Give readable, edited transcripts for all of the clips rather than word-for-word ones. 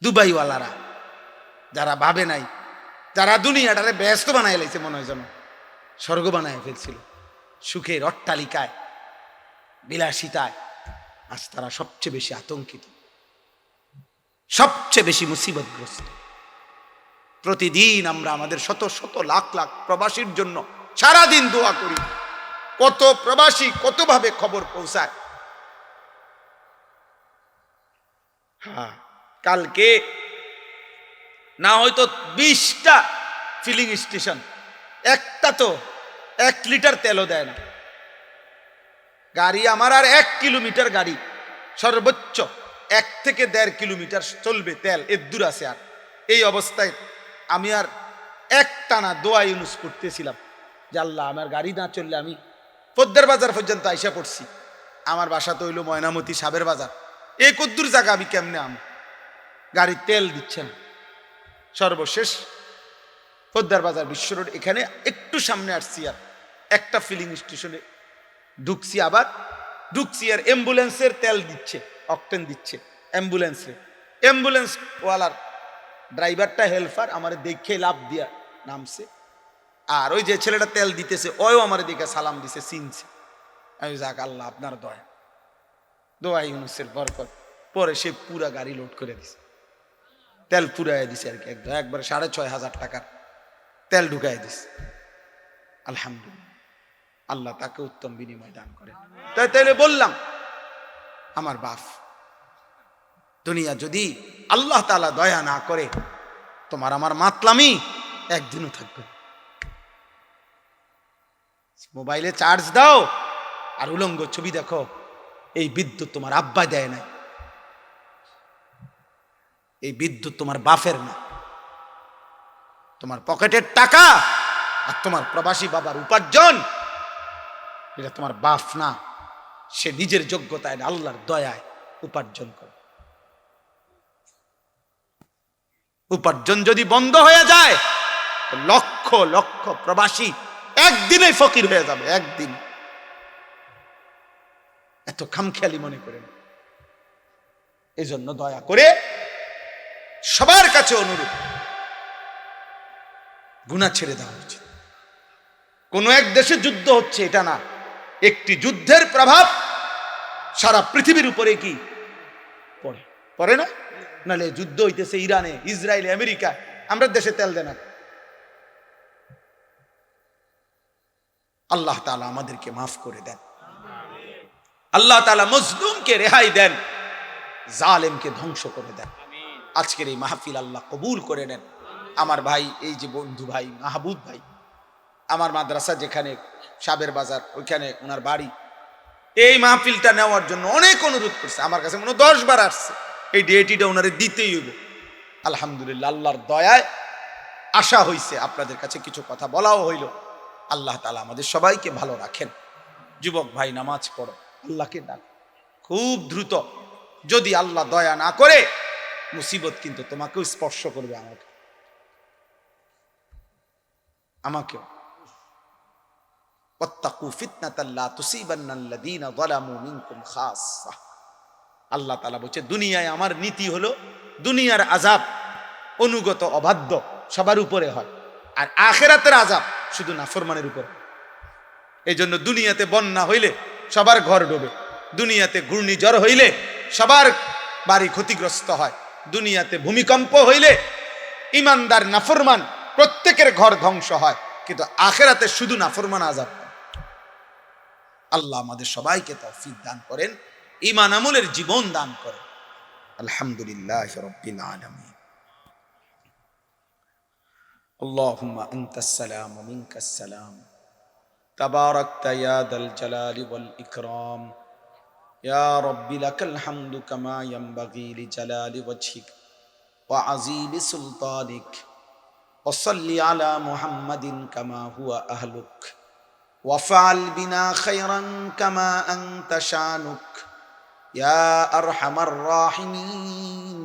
দুবাইওয়ালারা যারা ভাবে নাই, যারা দুনিয়াটারে ব্যস্ত বানায় লাইছে, মনে হয় যেন স্বর্গ বানায় ফেলছিল, সুখের অট্টালিকায় বিলাসিতায়, আজ তারা সবচেয়ে বেশি আতঙ্কিত, সবচেয়ে বেশি মুসিবতগ্রস্ত। প্রতিদিন আমরা আমাদের শত শত লাখ লাখ প্রবাসীর জন্য সারাদিন দোয়া করি। কত প্রবাসী কতভাবে খবর পৌঁছায়। হ্যাঁ, কালকে না হয়তো 20টা ফিলিং স্টেশন, একটা তো 1 লিটার তেলও দেয় না। গাড়ি আমার আর 1 কিলোমিটার গাড়ি, সর্বোচ্চ 1 থেকে 1.5 কিলোমিটার চলবে, তেল এর দূর আছে। আর এই অবস্থায় আমি আর একটানা দোয়া ইউনুস করতেছিলাম যে আল্লাহ, আমার গাড়ি না চললে আমি পদ্মার বাজার পর্যন্ত আইসা পড়ছি। আমার বাসা তো হইল ময়নামতি, সাবের বাজার, এই কদ্দুর জায়গা আমি কেমনে আমি, গাড়ির তেল দিচ্ছে না। সর্বশেষ পদ্মার বাজার বিশ্ব রোড, এখানে একটু সামনে আসছি, আর একটা ফিলিং স্টেশনে ঢুকছি, আবার ঢুকছি আর অ্যাম্বুলেন্সের তেল দিচ্ছে, অকটেন দিচ্ছে অ্যাম্বুলেন্সে। অ্যাম্বুলেন্স ওয়ালার ড্রাইভারটা হেল্পার আমার দেখে লাভ দিয়া নামছে, আর ওই যে ছেলেটা তেল দিতেছে ওও আমার দিকে সালাম দিছে, চিনছে। আমি যাক আল্লাহ আপনার দয়া, দোয়া ইউনুসের বরকত। পরে সে পুরা গাড়ি লোড করে দিছে, তেল পুরাই দিছে আর কি, একবার 6,500 টাকার তেল ঢুকাই দিছে। আলহামদুলিল্লাহ, আল্লাহ তাকে উত্তম বিনিময় দান করেন। তাইলে বললাম, আমার বাপ, দুনিয়া যদি আল্লাহ তাআলা দয়া না করে, তোমার আমার মাতলামি একদিনও থাকবে। মোবাইলে চার্জ দাও আর উলঙ্গ ছবি দেখো, এই বিদ্যুৎ তোমার আব্বা দেয় না, এই বিদ্যুৎ তোমার বাপের না। তোমার পকেটের টাকা আর তোমার প্রবাসী বাবার উপার্জন, এটা তোমার বাপ না, সে নিজের যোগ্যতায় আল্লাহর দয়ায় উপার্জন করে। উপার্জন যদি বন্ধ হয়ে যায়, লক্ষ লক্ষ প্রবাসী একদিনে ফকির হয়ে যাবে, একদিন। এত খামখেয়ালি মনে করেন। এই জন্য দয়া করে সবার কাছে অনুরোধ, গুনাহ ছেড়ে দেওয়া উচিত। কোন এক দেশে যুদ্ধ হচ্ছে এটা না, একটি যুদ্ধের প্রভাব সারা পৃথিবীর উপরে কি পড়ে, পড়ে না? নাহলে যুদ্ধ হইতেছে ইরানে, ইসরায়েলে, আমেরিকা, আমরা দেশে তেল দেন না। আল্লাহ তাআলা আমাদেরকে মাফ করে দেন, আল্লাহ তাআলা মজলুমকে রেহাই দেন, জালেমকে ধ্বংস করে দেন। আজকের এই মাহফিল আল্লাহ কবুল করে নেন। আমার ভাই, এই যে বন্ধু ভাই মাহবুব ভাই, আমার মাদ্রাসা যেখানে সাবের বাজার, ওইখানে ওনার বাড়ি, এই মাহফিলটা নেওয়ার জন্য অনেক অনুরোধ করছে, আমার কাছে মনে 10 বার আসছে, এই ডিএটিটা ওনারে দিতেই হইব। আলহামদুলিল্লাহ, আল্লাহর দয়ায় আশা হইছে, আপনাদের কাছে কিছু কথা বলাও হইল। আল্লাহ তাআলা আমাদের সবাইকে ভালো রাখেন। যুবক ভাই, নামাজ পড়ো, আল্লাহকে ডাক খুব দ্রুত। যদি আল্লাহ দয়া না করে, মুসিবত কিন্তু তোমাকেও স্পর্শ করবে, আমাকেও। ওয়াত্তাকু ফিতনাতাল লা তুসিবান্নাল্লাযীনা যালামু মিনকুম খাসসা। আল্লাহ তাআলা বলছে, দুনিয়ায় আমার নীতি হলো দুনিয়ার আযাব অনুগত অবাধ্য সবার উপরে হয়, আর আখিরাতের আযাব শুধু নাফরমানের উপর। এই জন্য দুনিয়াতে বন্যা হইলে সবার ঘর ডোবে, দুনিয়াতে ঘূর্ণিঝড় হইলে সবার বাড়ি ক্ষতিগ্রস্ত হয়, দুনিয়াতে ভূমিকম্প হইলে ইমানদার নাফরমান প্রত্যেকের ঘর ধ্বংস হয়, কিন্তু আখিরাতে শুধু নাফরমান আযাব পায়। আল্লাহ আমাদের সবাইকে তৌফিক দান করেন, ঈমান আমলের জীবন দান করেন। আলহামদুলিল্লাহি রাব্বিল আলামিন। আল্লাহুম্মা আনতাস সালাম ওয়া মিনকাস সালাম, তাবারাকতা ইয়া দাল জালালি ওয়াল ইকরাম, ইয়া রাব্বি লাকাল হামদু কামা ইয়ানবাগি লিজালালি ওয়াজহিক ওয়া আযীমি সুলতানিক। ওয়া সাল্লি আলা মুহাম্মাদিন কামা হুয়া আহলুক, ওয়াফআল বিনা খায়রান কামা আনতা শানুক, ইয়া আরহামার রাহিমিন,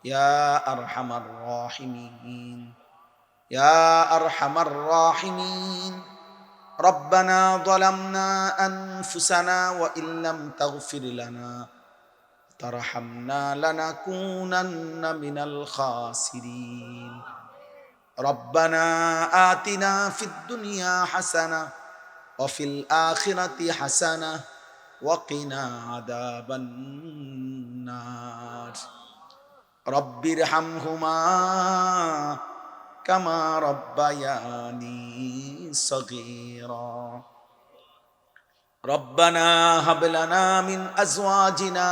ইয়া আরহামার রাহিমিন, ইয়া আরহামার রাহিমিন। ربنا ظلمنا أنفسنا وإن لم تغفر لنا তারহামনা লানাকুনান্না মিনাল খাসিরিন। রব্বানা আতিনা ফিদ দুনিয়া হাসানাহ ওয়া ফিল আখিরাতি হাসানাহ ওয়া কিনা আযাবান নার। রব্বিরহামহুমা কামা রব্বায়ানি সগীরা। রব্বানা হাব লানা মিন আজওয়াজিনা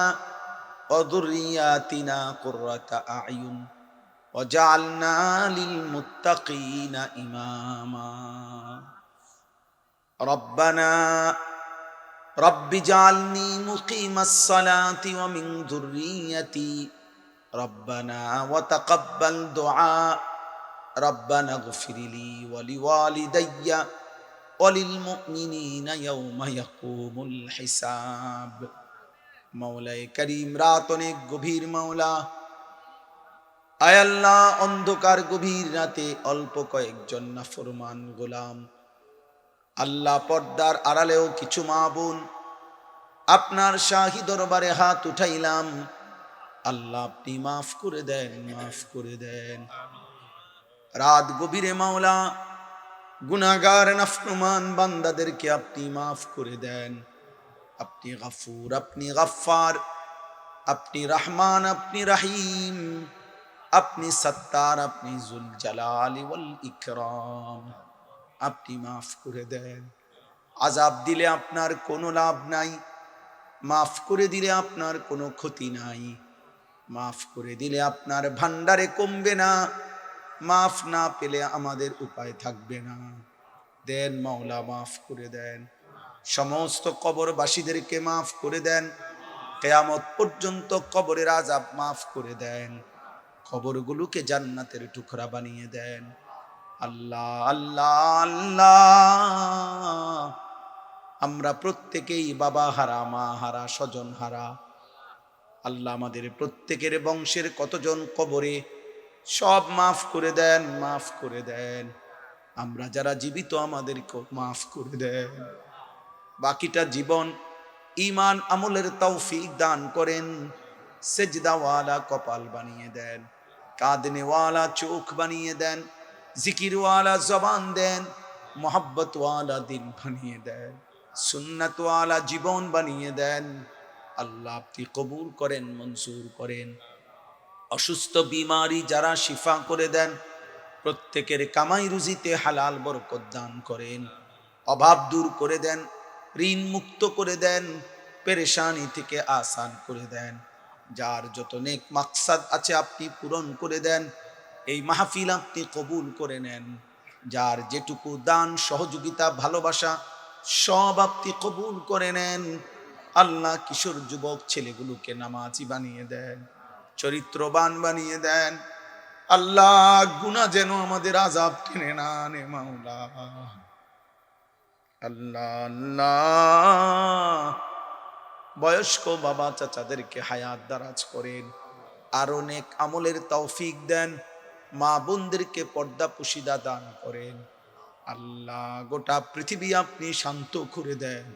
ওয়া যুররিয়াতিনা কুররাতা আ'য়ুন ওয়াজআলনা লিল মুত্তাকিনা ইমামা। রব্বানা রব্বিজআলনি মুকিমাস সালাতি ওয়া মিন যুররিয়্যাতি রব্বানা ওয়া তাকাব্বাল দুআ। রব্বানা ইগফিরলি ওয়া লিওয়ালিদাইয়া ওয়া লিল মুমিনিনা ইয়াওমা ইয়াকুমুল হিসাব। মাওলায়ে কারীম, রাত অনেক গভীর মাওলা। আয় আল্লাহ, অন্ধকার গভীর রাতে অল্প কয়েকজন নাফরমান গোলাম, আল্লাহ পর্দার আড়ালেও কিছু মা বোন, আপনার শাহী দরবারে হাত উঠাইলাম। আল্লাহ আপনি মাফ করে দেন, মাফ করে দেন। রাত গভীরে মাওলা গুনাহগার নাফরমান বান্দাদেরকে আপনি মাফ করে দেন। আপনি গফুর, আপনি গফফার, আপনি রহমান, আপনি রহিম, আপনি সত্তার, আপনি যুল জালালি ওয়াল ইকরাম। আপনি মাফ করে দেন। আযাব দিলে আপনার কোনো লাভ নাই, মাফ করে দিলে আপনার কোনো ক্ষতি নাই। মাফ করে দিলে আপনার ভান্ডারে কমবে না, মাফ না পেলে আমাদের উপায় থাকবে না। দেন মাওলা, মাফ করে দেন। সমস্ত কবরবাসীদেরকে মাফ করে দেন। কিয়ামত পর্যন্ত কবরের আযাব মাফ করে দেন। কবরগুলোকে জান্নাতের টুকরা বানিয়ে দেন। আল্লাহ আল্লাহ আল্লাহ, আমরা প্রত্যেকেই বাবা হারা, মা হারা, স্বজন হারা। আল্লাহ আমাদের প্রত্যেকের বংশের কতজন কবরে, সব মাফ করে দেন, মাফ করে দেন। আমরা যারা জীবিত আমাদেরকে মাফ করে দেন। বাকিটা জীবন ঈমান আমলের তৌফিক দান করেন। সেজদাওয়ালা কপাল বানিয়ে দেন, কাঁদনেওয়ালা চোখ বানিয়ে দেন, জিকিরওয়ালা জবান দেন, মোহাব্বতওয়ালা দিল বানিয়ে দেন, সুন্নাতওয়ালা জীবন বানিয়ে দেন। আল্লাহ আপনি কবুল করেন, মঞ্জুর করেন। অসুস্থ বিমারি যারা শিফা করে দেন, প্রত্যেকের কামাই রুজিতে হালাল বরকত দান করেন। অভাব দূর করে দেন, ঋণ মুক্ত করে দেন, পেরেশানি থেকে আসান করে দেন। যার যত নেক মাকসাদ আছে আপনি পূরণ করে দেন। এই মাহফিল আপনি কবুল করে নেন। যার যেটুকু দান, সহযোগিতা, ভালোবাসা সব আপনি কবুল করে নেন। আল্লাহ কিশোর যুবক ছেলেগুলোকে নামাজি বানিয়ে দেন, চরিত্রবান বানিয়ে দেন। আল্লাহ গুনাহ যেন আমাদের আযাব টেনে না আনে মাওলা। আল্লাহ আল্লাহ, বয়স্ক বাবা চাচাদেরকে হায়াত দারাজ করেন, আর অনেক আমলের তৌফিক দেন। মা বোনদেরকে পর্দা পুশিদা দান করেন। আল্লাহ গোটা পৃথিবী আপনি শান্ত করে দেন,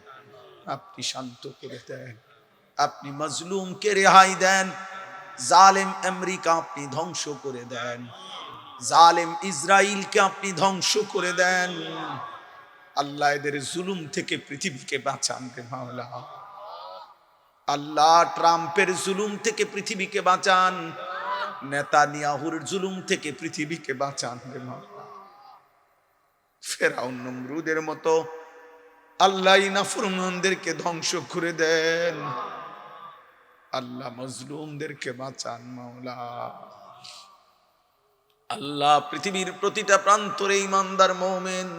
আপনি শান্ত করে দেন। আপনি মজলুমকে রেহাই দেন। জালেম আমেরিকা আপনি ধ্বংস করে দেন। জালেম ইসরাইলকে আপনি ধ্বংস করে দেন। আল্লাহ এদের জুলুম থেকে পৃথিবীকে বাঁচান রে মাওলা। আল্লাহ ট্রাম্পের জুলুম থেকে পৃথিবীকে বাঁচান। নেতানিয়াহুর জুলুম থেকে পৃথিবীকে বাঁচান রে মাওলা। ফেরাউন নমরুদের মতো আল্লাহ নাফরমানদেরকে ধ্বংস করে দেন। আল্লাহ মজলুমদেরকে বাঁচান মাওলা। আল্লাহ পৃথিবীর প্রতিটা প্রান্তরে ঈমানদার মুমিন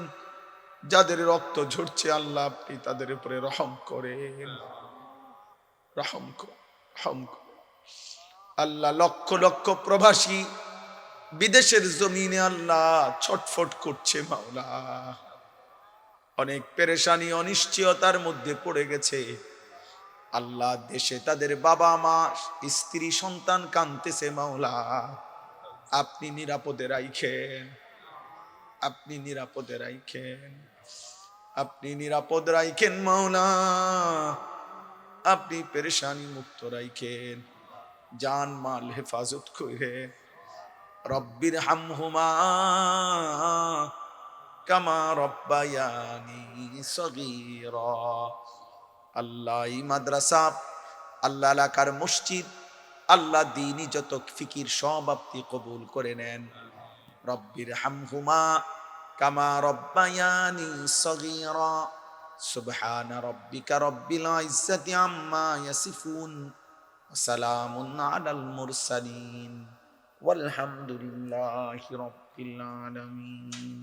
যাদের রক্ত ঝরছে, আল্লাহ আপনি তাদের উপরে রহম করেন, রহম করেন, রহম করেন। আল্লাহ লক্ষ লক্ষ প্রবাসী বিদেশের জমিনে আল্লাহ ছটফট করছে মাওলা। অনেক পেরেশানি, অনিশ্চয়তার মধ্যে পড়ে গেছে। আল্লাহ দেশে তাদের বাবা মা, স্ত্রী, সন্তান কাঁদতেছে মাওলা। আপনি নিরাপদে রাখেন, আপনি নিরাপদে রাখেন, আপনি নিরাপদ রাখেন মাওলা। আপনি পেরেশানি মুক্ত রাখেন, জান মাল হেফাজত করে। রব্বির হামহুমা কামা রব্বায়ানি সগীরা। আল্লাহ এই মাদ্রাসা, আল্লাহ এলাকার মসজিদ, আল্লাহ দ্বীনি যত ফিকির সব আপনি কবুল করে নেন। রব্বির হামহুমা কামা রব্বায়ানি সগীরা। সুবহানা রব্বিকা রব্বিল ইজ্জাতি আম্মা ইয়াসিফুন ওয়া সালামুন আলাল মুরসালিন ওয়ালহামদুলিল্লাহি রাব্বিল আলামিন।